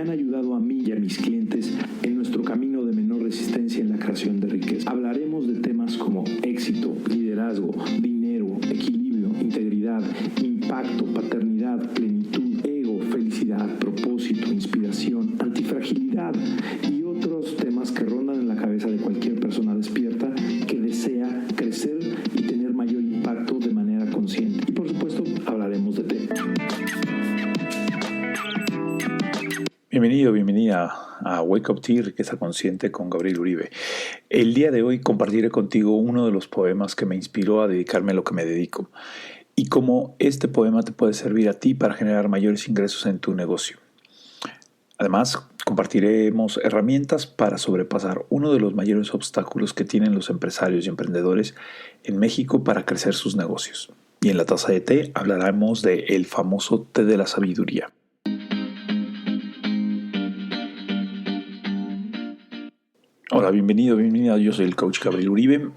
han ayudado a mí y a mis clientes en nuestro camino de menor resistencia en la creación de riqueza. Hablaremos de temas como éxito, liderazgo, dinero, equilibrio, integridad, impacto, paternidad, plenitud, ego, felicidad, propósito, inspiración, antifragilidad y otros temas que rondan en la cabeza de cualquier persona despierta que desea crecer y tener mayor impacto de manera consciente. Y por supuesto, hablaremos de té. Bienvenida a Wake Up Tea, Riqueza Consciente con Gabriel Uribe. El día de hoy compartiré contigo uno de los poemas que me inspiró a dedicarme a lo que me dedico y cómo este poema te puede servir a ti para generar mayores ingresos en tu negocio. Además, compartiremos herramientas para sobrepasar uno de los mayores obstáculos que tienen los empresarios y emprendedores en México para crecer sus negocios. Y en la taza de té hablaremos del famoso té de la sabiduría. Hola, bienvenida. Yo soy el coach Gabriel Uribe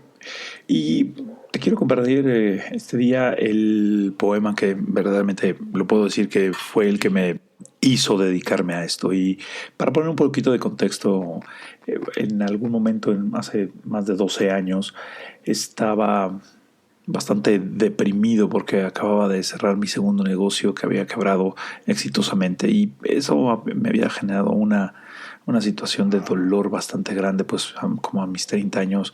y te quiero compartir este día el poema que verdaderamente lo puedo decir que fue el que me hizo dedicarme a esto. Y para poner un poquito de contexto, en algún momento, hace más de 12 años, estaba bastante deprimido porque acababa de cerrar mi segundo negocio que había quebrado exitosamente y eso me había generado una situación de dolor bastante grande, pues como a mis 30 años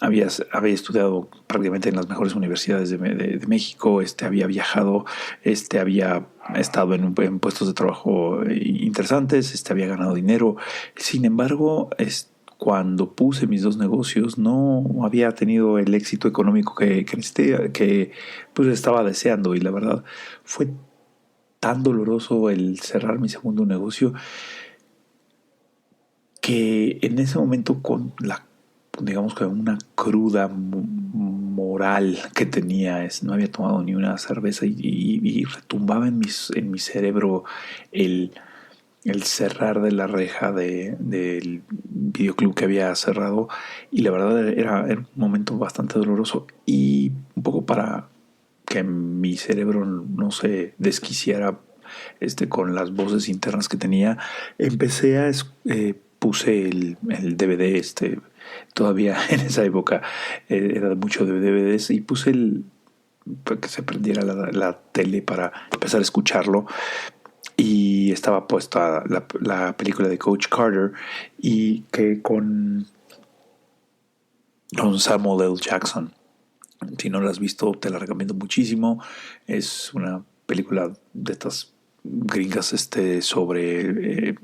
había estudiado prácticamente en las mejores universidades de México, había viajado, había estado en puestos de trabajo interesantes, había ganado dinero. Sin embargo, cuando puse mis dos negocios no había tenido el éxito económico que pues estaba deseando, y la verdad fue tan doloroso el cerrar mi segundo negocio que en ese momento, con una cruda moral que tenía, no había tomado ni una cerveza y retumbaba en mi cerebro el cerrar de la reja del videoclub que había cerrado, y la verdad era un momento bastante doloroso, y un poco para que mi cerebro no se desquiciara con las voces internas que tenía, empecé puse el DVD, todavía en esa época era mucho de DVDs, y puse para que se prendiera la tele para empezar a escucharlo, y estaba puesta la película de Coach Carter, y que con Samuel L. Jackson. Si no la has visto, te la recomiendo muchísimo. Es una película de estas gringas sobre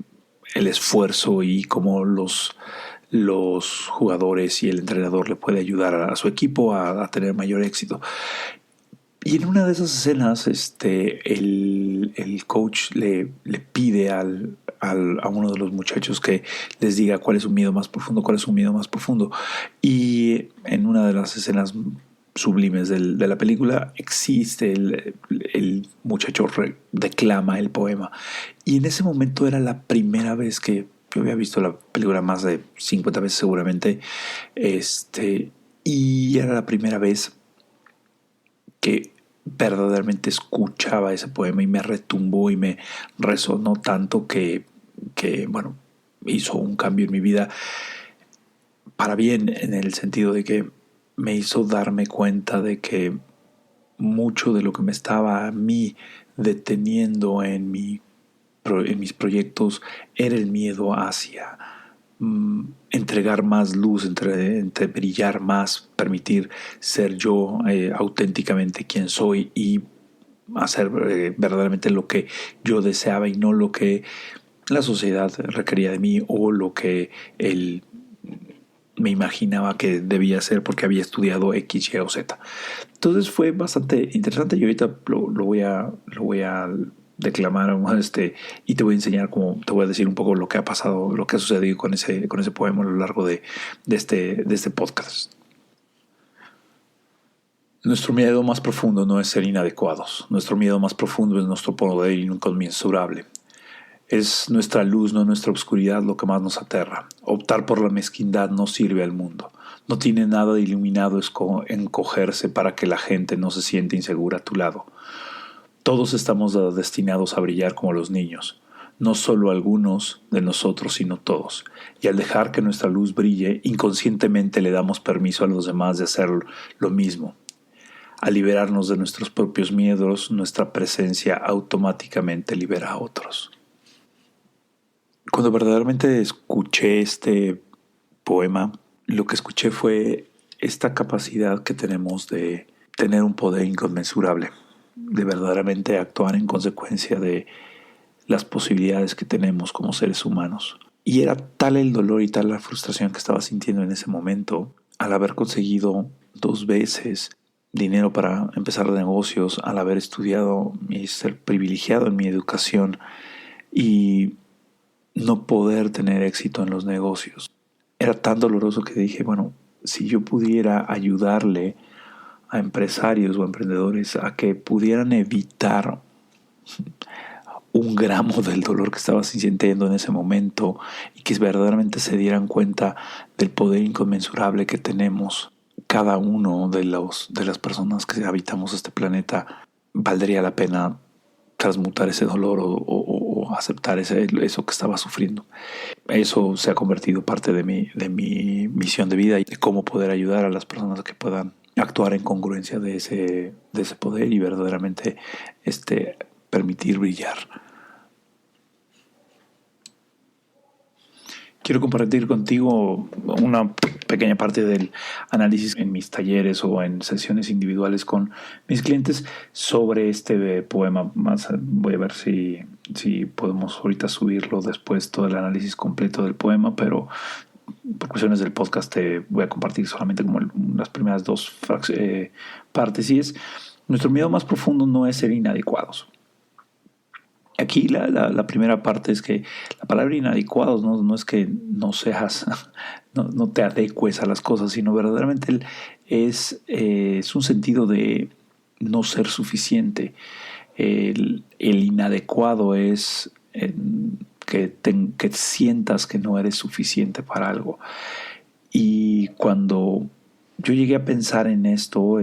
el esfuerzo y cómo los jugadores y el entrenador le puede ayudar a su equipo a tener mayor éxito. Y en una de esas escenas, el coach le pide a uno de los muchachos que les diga cuál es su miedo más profundo. Y en una de las escenas sublimes de la película existe el muchacho declama el poema. Y en ese momento era la primera vez que yo había visto la película más de 50 veces seguramente, y era la primera vez que verdaderamente escuchaba ese poema y me retumbó y me resonó tanto que hizo un cambio en mi vida para bien, en el sentido de que me hizo darme cuenta de que mucho de lo que me estaba a mí deteniendo en mis proyectos era el miedo hacia entregar más luz, entre brillar más, permitir ser yo auténticamente quien soy y hacer verdaderamente lo que yo deseaba y no lo que la sociedad requería de mí o lo que me imaginaba que debía hacer porque había estudiado X, Y o Z. Entonces fue bastante interesante, y ahorita lo voy a declamar y te voy a enseñar te voy a decir un poco lo que ha pasado, lo que ha sucedido con ese poema a lo largo de este podcast. Nuestro miedo más profundo no es ser inadecuados. Nuestro miedo más profundo es nuestro poder inconmensurable. Es nuestra luz, no nuestra oscuridad, lo que más nos aterra. Optar por la mezquindad no sirve al mundo. No tiene nada de iluminado encogerse para que la gente no se siente insegura a tu lado. Todos estamos destinados a brillar como los niños. no solo algunos de nosotros, sino todos. Y al dejar que nuestra luz brille, inconscientemente le damos permiso a los demás de hacer lo mismo. Al liberarnos de nuestros propios miedos, nuestra presencia automáticamente libera a otros. Cuando verdaderamente escuché este poema, lo que escuché fue esta capacidad que tenemos de tener un poder inconmensurable, de verdaderamente actuar en consecuencia de las posibilidades que tenemos como seres humanos. Y era tal el dolor y tal la frustración que estaba sintiendo en ese momento al haber conseguido 2 veces dinero para empezar negocios, al haber estudiado y ser privilegiado en mi educación y no poder tener éxito en los negocios. Era tan doloroso que dije, bueno, si yo pudiera ayudarle a empresarios o emprendedores a que pudieran evitar 1 gramo del dolor que estaba sintiendo en ese momento y que verdaderamente se dieran cuenta del poder inconmensurable que tenemos cada uno de las personas que habitamos este planeta, valdría la pena transmutar ese dolor o aceptar eso que estaba sufriendo. Eso se ha convertido parte de mi misión de vida y de cómo poder ayudar a las personas que puedan actuar en congruencia de ese poder y verdaderamente permitir brillar. Quiero compartir contigo una pequeña parte del análisis en mis talleres o en sesiones individuales con mis clientes sobre este poema. Voy a ver si podemos ahorita subirlo después, todo el análisis completo del poema, pero por cuestiones del podcast te voy a compartir solamente como las primeras 2 partes. Y es: nuestro miedo más profundo no es ser inadecuados. Aquí la primera parte es que la palabra inadecuados no es que no seas, no te adecues a las cosas, sino verdaderamente es un sentido de no ser suficiente. El inadecuado es que sientas que no eres suficiente para algo. Y cuando yo llegué a pensar en esto,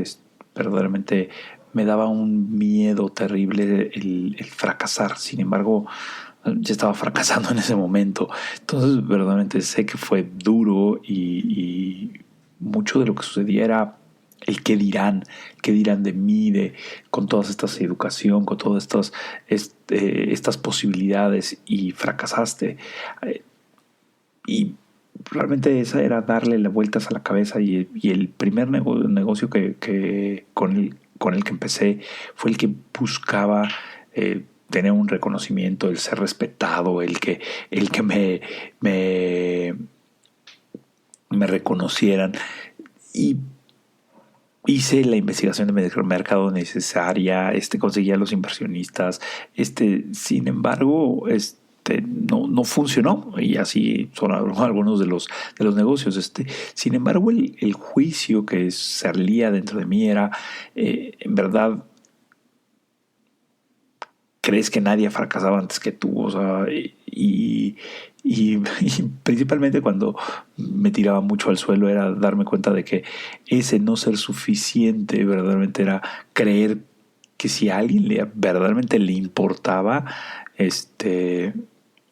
verdaderamente me daba un miedo terrible el fracasar. Sin embargo, ya estaba fracasando en ese momento. Entonces, verdaderamente sé que fue duro y mucho de lo que sucedía era el qué dirán de mí, con todas estas educación, con todas estas posibilidades, y fracasaste. Y realmente esa era darle las vueltas a la cabeza, y el primer negocio con el que empecé fue el que buscaba tener un reconocimiento, el ser respetado, el que me reconocieran. Y hice la investigación de mercado necesaria, conseguía a los inversionistas, sin embargo, no funcionó, y así son algunos de los negocios. Sin embargo, el juicio que salía dentro de mí era, en verdad, ¿crees que nadie fracasaba antes que tú? O sea, y principalmente cuando me tiraba mucho al suelo era darme cuenta de que ese no ser suficiente verdaderamente era creer que si a alguien verdaderamente le importaba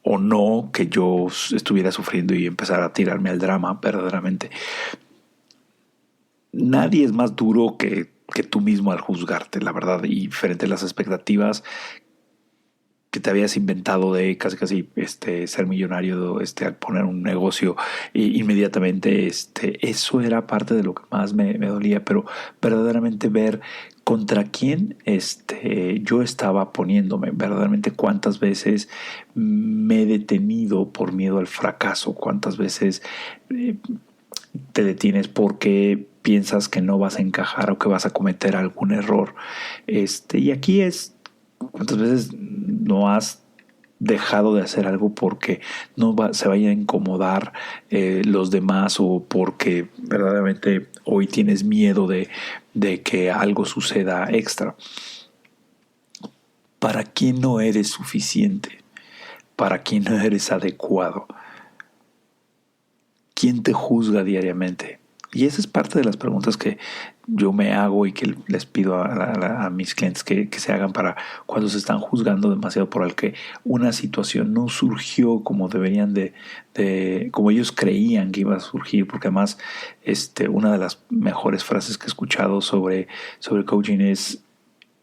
o no que yo estuviera sufriendo y empezar a tirarme al drama. Verdaderamente nadie es más duro que tú mismo al juzgarte, la verdad, y frente a las expectativas que te habías inventado de casi ser millonario, al poner un negocio inmediatamente. Eso era parte de lo que más me dolía, pero verdaderamente ver contra quién yo estaba poniéndome, verdaderamente cuántas veces me he detenido por miedo al fracaso, cuántas veces te detienes porque piensas que no vas a encajar o que vas a cometer algún error. Y aquí ¿cuántas veces no has dejado de hacer algo porque se vayan a incomodar los demás, o porque verdaderamente hoy tienes miedo de que algo suceda extra? ¿Para quién no eres suficiente? ¿Para quién no eres adecuado? ¿Quién te juzga diariamente? Y esa es parte de las preguntas que yo me hago y que les pido a mis clientes que se hagan para cuando se están juzgando demasiado por el que una situación no surgió como deberían como ellos creían que iba a surgir, porque además una de las mejores frases que he escuchado sobre coaching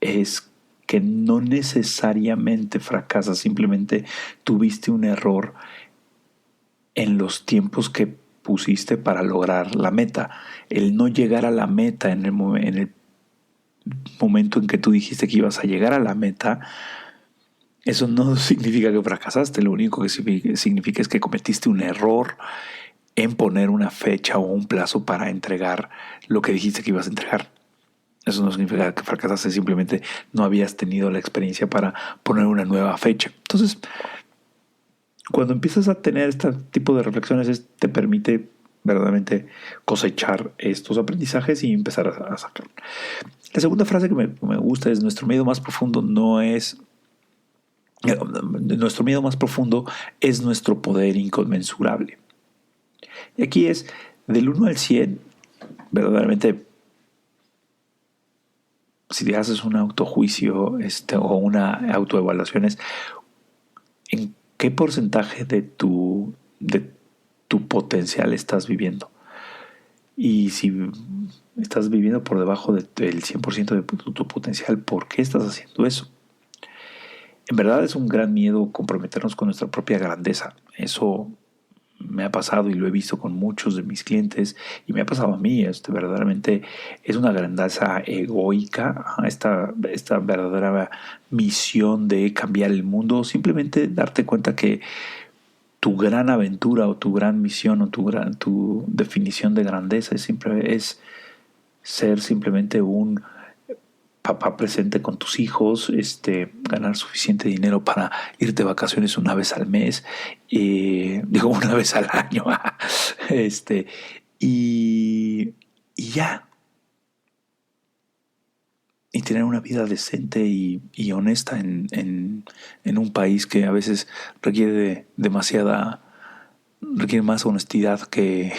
es que no necesariamente fracasas, simplemente tuviste un error en los tiempos que pusiste para lograr la meta. El no llegar a la meta en el momento en que tú dijiste que ibas a llegar a la meta, eso no significa que fracasaste. Lo único que significa es que cometiste un error en poner una fecha o un plazo para entregar lo que dijiste que ibas a entregar. Eso no significa que fracasaste, simplemente no habías tenido la experiencia para poner una nueva fecha. Entonces, cuando empiezas a tener este tipo de reflexiones, te permite verdaderamente cosechar estos aprendizajes y empezar a sacar. La segunda frase que me gusta es: nuestro miedo más profundo es nuestro poder inconmensurable. Y aquí es del 1 al 100, verdaderamente, si te haces un autojuicio o una autoevaluación, es en qué porcentaje de tu potencial estás viviendo. Y si estás viviendo por debajo del 100% de tu potencial, ¿por qué estás haciendo eso? En verdad es un gran miedo comprometernos con nuestra propia grandeza. Eso me ha pasado y lo he visto con muchos de mis clientes y me ha pasado a mí. Verdaderamente es una grandeza egoica, esta verdadera misión de cambiar el mundo. Simplemente darte cuenta que tu gran aventura o tu gran misión o tu definición de grandeza es ser simplemente un papá presente con tus hijos, ganar suficiente dinero para irte de vacaciones una vez al mes, digo una vez al año, y ya. Y tener una vida decente y honesta en un país que a veces requiere más honestidad que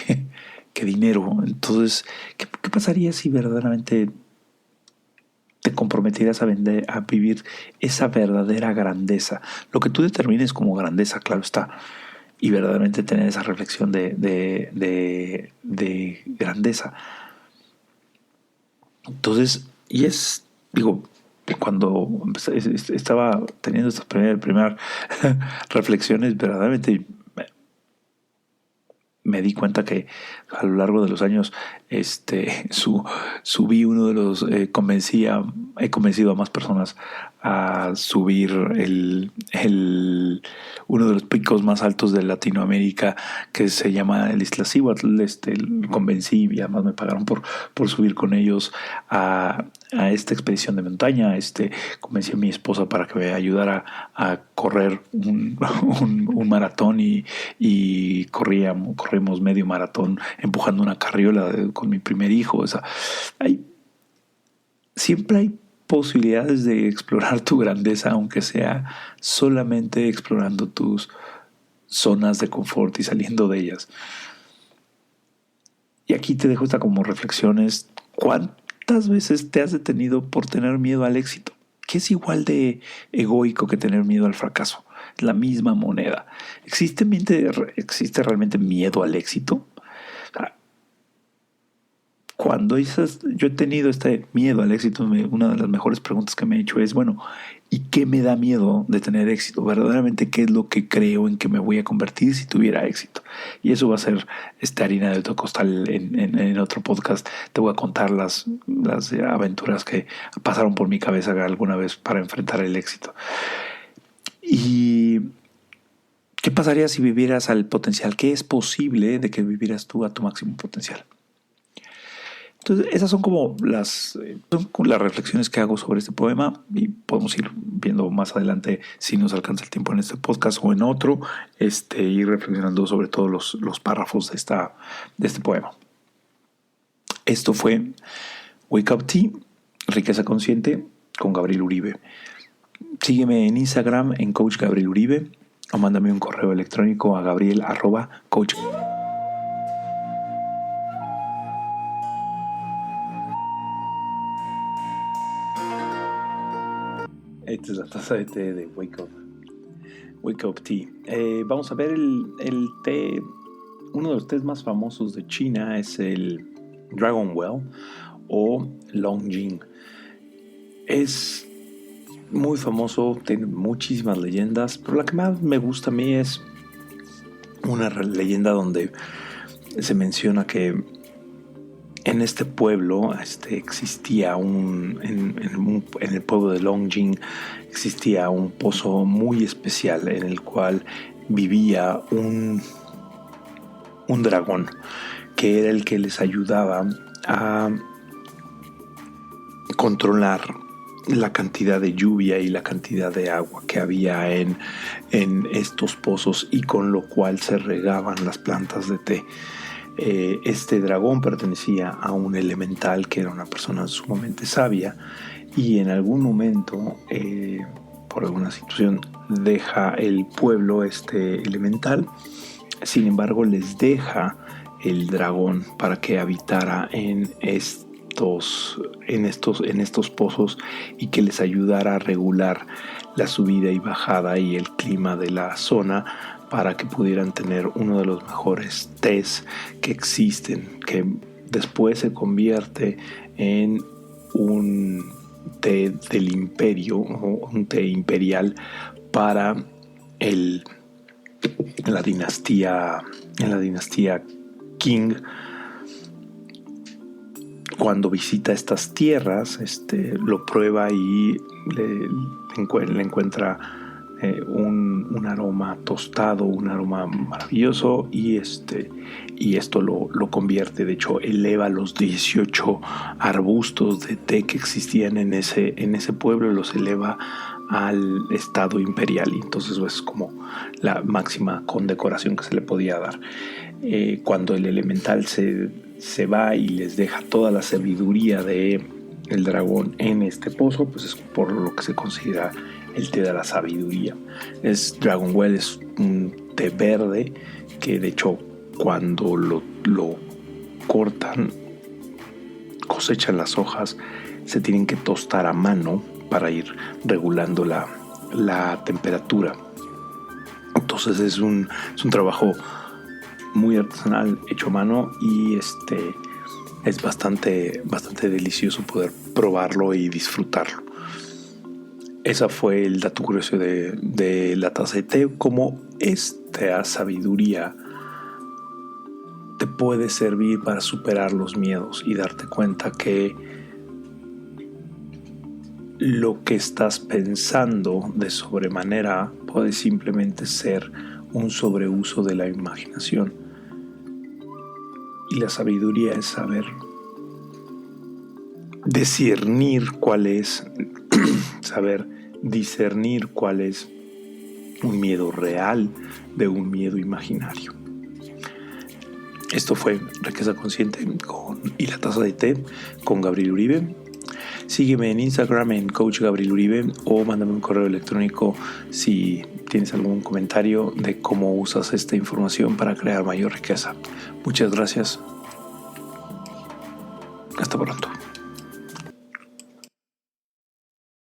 dinero. Entonces, ¿qué pasaría si verdaderamente te comprometieras a vivir esa verdadera grandeza? Lo que tú determines como grandeza, claro está, y verdaderamente tener esa reflexión de grandeza. Entonces, cuando estaba teniendo estas primeras reflexiones, verdaderamente me di cuenta que a lo largo de los años subí uno de los he convencido a más personas a subir uno de los picos más altos de Latinoamérica, que se llama el Iztaccíhuatl. Convencí y además me pagaron por subir con ellos a esta expedición de montaña. Convencí a mi esposa para que me ayudara a correr un maratón y corrimos medio maratón empujando una carriola con mi primer hijo. O sea, siempre hay posibilidades de explorar tu grandeza, aunque sea solamente explorando tus zonas de confort y saliendo de ellas. Y aquí te dejo esta como reflexiones. ¿Cuántas veces te has detenido por tener miedo al éxito? Que es igual de egoico que tener miedo al fracaso. Es la misma moneda. ¿Existe realmente miedo al éxito? Cuando yo he tenido este miedo al éxito, una de las mejores preguntas que me he hecho es, bueno, ¿y qué me da miedo de tener éxito? Verdaderamente, ¿qué es lo que creo en que me voy a convertir si tuviera éxito? Y eso va a ser harina de otro costal en otro podcast. Te voy a contar las aventuras que pasaron por mi cabeza alguna vez para enfrentar el éxito. ¿Y qué pasaría si vivieras al potencial? ¿Qué es posible de que vivieras tú a tu máximo potencial? Entonces, esas son como las reflexiones que hago sobre este poema, y podemos ir viendo más adelante si nos alcanza el tiempo en este podcast o en otro, ir reflexionando sobre todos los párrafos de este poema. Esto fue Wake Up Tea, Riqueza Consciente, con Gabriel Uribe. Sígueme en Instagram en Coach Gabriel Uribe o mándame un correo electrónico a gabriel@coach. Esta es la taza de té de Wake Up Tea. Vamos a ver el té. Uno de los tés más famosos de China es el Dragon Well o Longjing. Es muy famoso, tiene muchísimas leyendas, pero la que más me gusta a mí es una leyenda donde se menciona que en este pueblo existía en el pueblo de Longjing existía un pozo muy especial en el cual vivía un dragón que era el que les ayudaba a controlar la cantidad de lluvia y la cantidad de agua que había en estos pozos, y con lo cual se regaban las plantas de té. Este dragón pertenecía a un elemental que era una persona sumamente sabia, y en algún momento, por alguna situación, deja el pueblo este elemental. Sin embargo, les deja el dragón para que habitara en estos pozos y que les ayudara a regular la subida y bajada y el clima de la zona, para que pudieran tener uno de los mejores tés que existen, que después se convierte en un té del imperio, o un té imperial para la dinastía Qing. Cuando visita estas tierras, lo prueba y le encuentra un aroma tostado, un aroma maravilloso, y esto lo convierte, de hecho eleva los 18 arbustos de té que existían en ese pueblo, los eleva al estado imperial, y entonces es como la máxima condecoración que se le podía dar. Cuando el elemental se va y les deja toda la sabiduría de el dragón en este pozo, pues es por lo que se considera el té de la sabiduría. Dragon Well es un té verde que, de hecho, cuando lo cortan, cosechan las hojas, se tienen que tostar a mano para ir regulando la temperatura. Entonces es un trabajo muy artesanal, hecho a mano, y es bastante delicioso poder probarlo y disfrutarlo. Esa fue el dato curioso de la taza de té, cómo esta sabiduría te puede servir para superar los miedos y darte cuenta que lo que estás pensando de sobremanera puede simplemente ser un sobreuso de la imaginación. Y la sabiduría es saber discernir cuál es un miedo real de un miedo imaginario. Esto fue Riqueza Consciente y la taza de té con Gabriel Uribe. Sígueme en Instagram en Coach Gabriel Uribe, o mándame un correo electrónico si tienes algún comentario de cómo usas esta información para crear mayor riqueza. Muchas gracias. Hasta pronto.